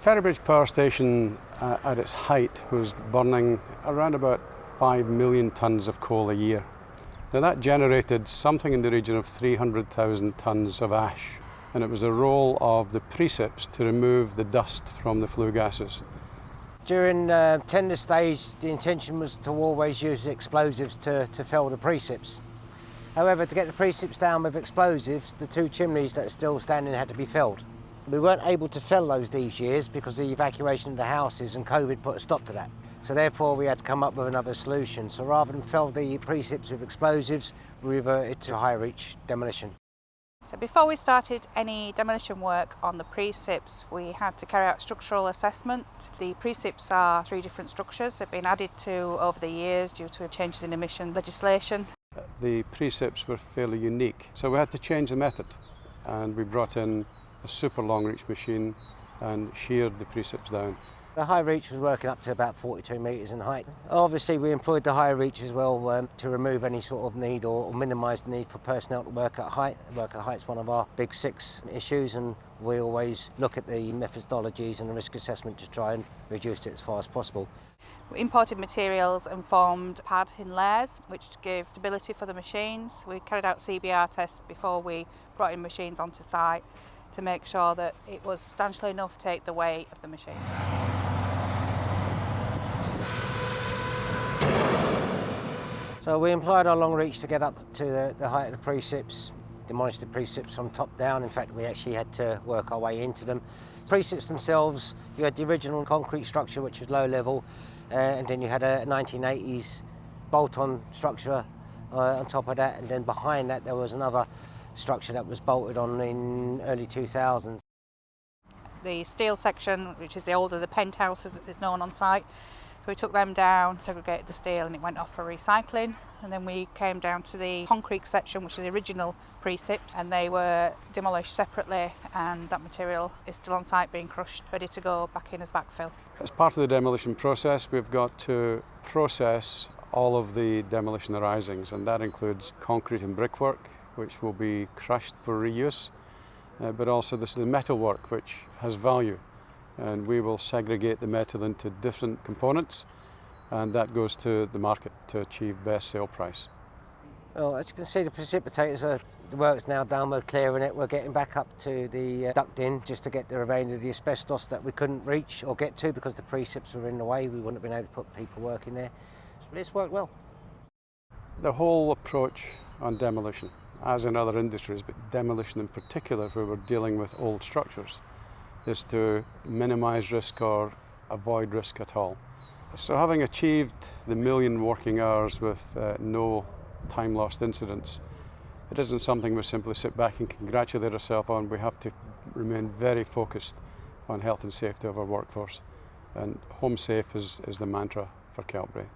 Ferrybridge power station at its height was burning around about 5 million tonnes of coal a year. Now that generated something in the region of 300,000 tonnes of ash, and it was the role of the Precips to remove the dust from the flue gases. During tender stage, the intention was to always use explosives to fell the Precips. However, to get the Precips down with explosives, the two chimneys that are still standing had to be felled. We weren't able to fell those these years because of the evacuation of the houses, and COVID put a stop to that. So therefore we had to come up with another solution. So rather than fell the Precips with explosives, we reverted to high reach demolition. So before we started any demolition work on the Precips, we had to carry out structural assessment. The Precips are 3 different structures. They've been added to over the years due to changes in emission legislation. The Precips were fairly unique, so we had to change the method, and we brought in a super long reach machine and sheared the Precips down. The high reach was working up to about 42 metres in height. Obviously we employed the high reach as well to remove any sort of need or minimise the need for personnel to work at height. Work at height's one of our big 6 issues, and we always look at the methodologies and the risk assessment to try and reduce it as far as possible. We imported materials and formed pad in layers, which gave stability for the machines. We carried out CBR tests before we brought in machines onto site to make sure that it was substantial enough to take the weight of the machine. So we employed our long reach to get up to the height of the Precips, demolished the Precips from top down. In fact, we actually had to work our way into them. Precips themselves, you had the original concrete structure, which was low level, and then you had a 1980s bolt-on structure on top of that, and then behind that there was another structure that was bolted on in early 2000s. The steel section, which is the older the penthouses that is known on site, so we took them down, segregated the steel, and it went off for recycling. And then we came down to the concrete section, which is the original Precips, and they were demolished separately, and that material is still on site being crushed, ready to go back in as backfill. As part of the demolition process, we've got to process all of the demolition arisings, and that includes concrete and brickwork, which will be crushed for reuse, but also the metalwork, which has value. And we will segregate the metal into different components, and that goes to the market to achieve best sale price. Well, as you can see, the precipitators the work's now done. We're clearing it. We're getting back up to the duct in just to get the remainder of the asbestos that we couldn't reach or get to because the Precips were in the way. We wouldn't have been able to put people working there. But it's worked well. The whole approach on demolition, as in other industries, but demolition in particular, where we're dealing with old structures, is to minimise risk or avoid risk at all. So having achieved the 1 million working hours with no time lost incidents, it isn't something we simply sit back and congratulate ourselves on. We have to remain very focused on health and safety of our workforce, and home safe is the mantra for Keltbray.